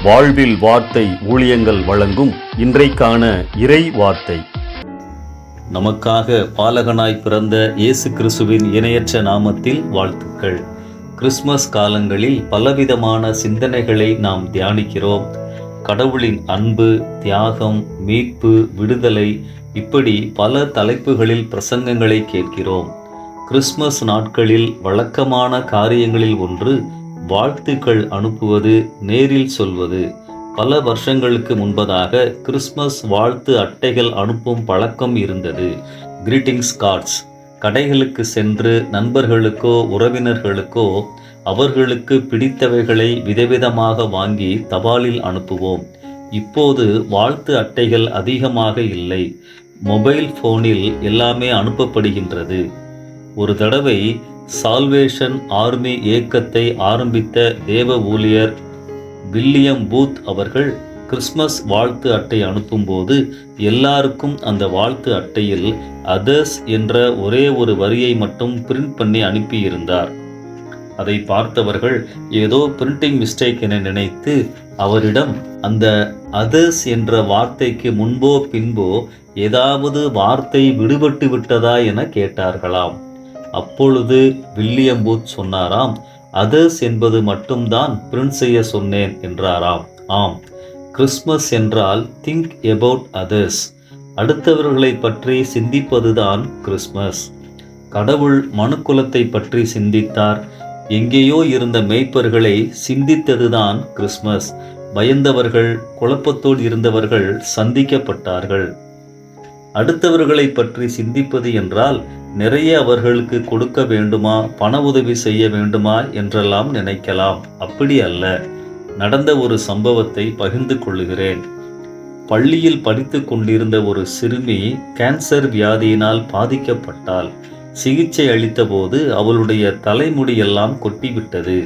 வாழ்வில் வார்த்தை ஊழியங்கள் வழங்கும் இன்றைக்கான இறை வார்த்தை. நமக்காக பாலகனாய் பிறந்த இயேசு கிறிஸ்துவின் இணையற்ற நாமத்தில் வாழ்த்துக்கள். கிறிஸ்மஸ் காலங்களில் பலவிதமான சிந்தனைகளை நாம் தியானிக்கிறோம். கடவுளின் அன்பு, தியாகம், மீட்பு, விடுதலை, இப்படி பல தலைப்புகளில் பிரசங்கங்களை கேட்கிறோம். கிறிஸ்மஸ் நாட்களில் வழக்கமான காரியங்களில் ஒன்று வாழ்த்துக்கள் அனுப்புவது, நேரில் சொல்வது. பல வருஷங்களுக்கு முன்பதாக கிறிஸ்மஸ் வாழ்த்து அட்டைகள் அனுப்பும் பழக்கம் இருந்தது. Greetings cards. கடைகளுக்கு சென்று நண்பர்களுக்கோ உறவினர்களுக்கோ அவர்களுக்கு பிடித்தவைகளை விதவிதமாக வாங்கி தபாலில் அனுப்புவோம். இப்போது வாழ்த்து அட்டைகள் அதிகமாக இல்லை. மொபைல் போனில் எல்லாமே அனுப்பப்படுகின்றது. ஒரு தடவை சால்வேஷன் ஆர்மி இயக்கத்தை ஆரம்பித்த தேவ ஊழியர் வில்லியம் பூத் அவர்கள் கிறிஸ்மஸ் வாழ்த்து அட்டை அனுப்பும்போது எல்லாருக்கும் அந்த வாழ்த்து அட்டையில் அதர்ஸ் என்ற ஒரே ஒரு வரியை மட்டும் பிரிண்ட் பண்ணி அனுப்பியிருந்தார். அதை பார்த்தவர்கள் ஏதோ பிரிண்டிங் மிஸ்டேக் என நினைத்து அவரிடம் அந்த அதர்ஸ் என்ற வார்த்தைக்கு முன்போ பின்போ ஏதாவது வார்த்தை விடுபட்டு விட்டதா என கேட்டார்களாம். அப்பொழுது வில்லியம் பூத் சொன்னாராம், அதர்ஸ் என்பது மட்டும்தான் பிரிண்ட் செய்ய சொன்னேன் என்றாராம். ஆம், கிறிஸ்மஸ் என்றால் திங்க் அபவுட் அதர்ஸ். அடுத்தவர்களை பற்றி சிந்திப்பதுதான் கிறிஸ்மஸ். கடவுள் மனுக்குலத்தை பற்றி சிந்தித்தார். எங்கேயோ இருந்த மேய்ப்பர்களை சிந்தித்ததுதான் கிறிஸ்மஸ். பயந்தவர்கள், குழப்பத்தோடு இருந்தவர்கள் சந்திக்கப்பட்டார்கள். அடுத்தவர்களை பற்றி சிந்திப்பது என்றால் நிறைய அவர்களுக்கு கொடுக்க வேண்டுமா, பண உதவி செய்ய வேண்டுமா என்றெல்லாம் நினைக்கலாம். அப்படி அல்ல. நடந்த ஒரு சம்பவத்தை பகிர்ந்து கொள்ளுகிறேன். பள்ளியில் படித்து கொண்டிருந்த ஒரு சிறுமி கேன்சர் வியாதியினால் பாதிக்கப்பட்டாள். சிகிச்சை அளித்த போது அவளுடைய தலைமுடியெல்லாம் கொட்டிவிட்டது.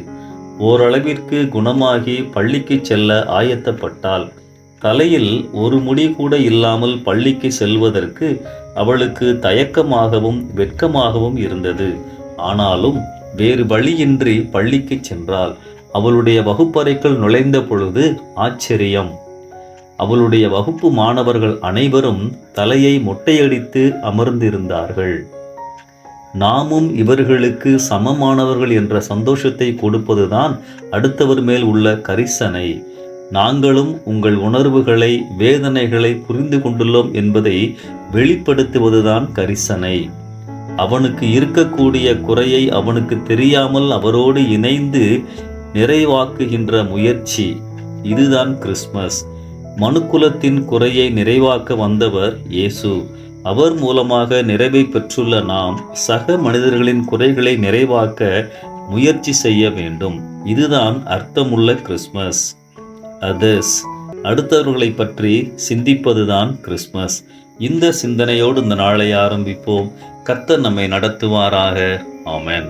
ஓரளவிற்கு குணமாகி பள்ளிக்கு செல்ல ஆயத்தப்பட்டாள். தலையில் ஒரு முடி கூட இல்லாமல் பள்ளிக்கு செல்வதற்கு அவளுக்கு தயக்கமாகவும் வெட்கமாகவும் இருந்தது. ஆனாலும் வேறு வழியின்றி பள்ளிக்கு சென்றாள். அவளுடைய வகுப்பறைக்குள் நுழைந்த பொழுது ஆச்சரியம். அவளுடைய வகுப்பு மாணவர்கள் அனைவரும் தலையை மொட்டையடித்து அமர்ந்திருந்தார்கள். நாமும் இவர்களுக்கு சமமானவர்கள் என்ற சந்தோஷத்தை கொடுப்பதுதான் அடுத்தவர் மேல் உள்ள கரிசனை. நாங்களும் உங்கள் உணர்வுகளை, வேதனைகளை புரிந்து கொண்டுள்ளோம் என்பதை வெளிப்படுத்துவதுதான் கரிசனை. அவனுக்கு இருக்கக்கூடிய குறையை அவனுக்கு தெரியாமல் அவரோடு இணைந்து நிறைவாக்குகின்ற முயற்சி. இதுதான் கிறிஸ்மஸ். மனுக்குலத்தின் குறையை நிறைவாக்க வந்தவர் இயேசு. அவர் மூலமாக நிறைவை பெற்றுள்ள நாம் சக மனிதர்களின் குறைகளை நிறைவாக்க முயற்சி செய்ய வேண்டும். இதுதான் அர்த்தமுள்ள கிறிஸ்மஸ். அதர்ஸ், அடுத்தவர்களை பற்றி சிந்திப்பதுதான் கிறிஸ்மஸ். இந்த சிந்தனையோடு இந்த நாளை ஆரம்பிப்போம். கர்த்தர் நம்மை நடத்துவாராக. ஆமென்.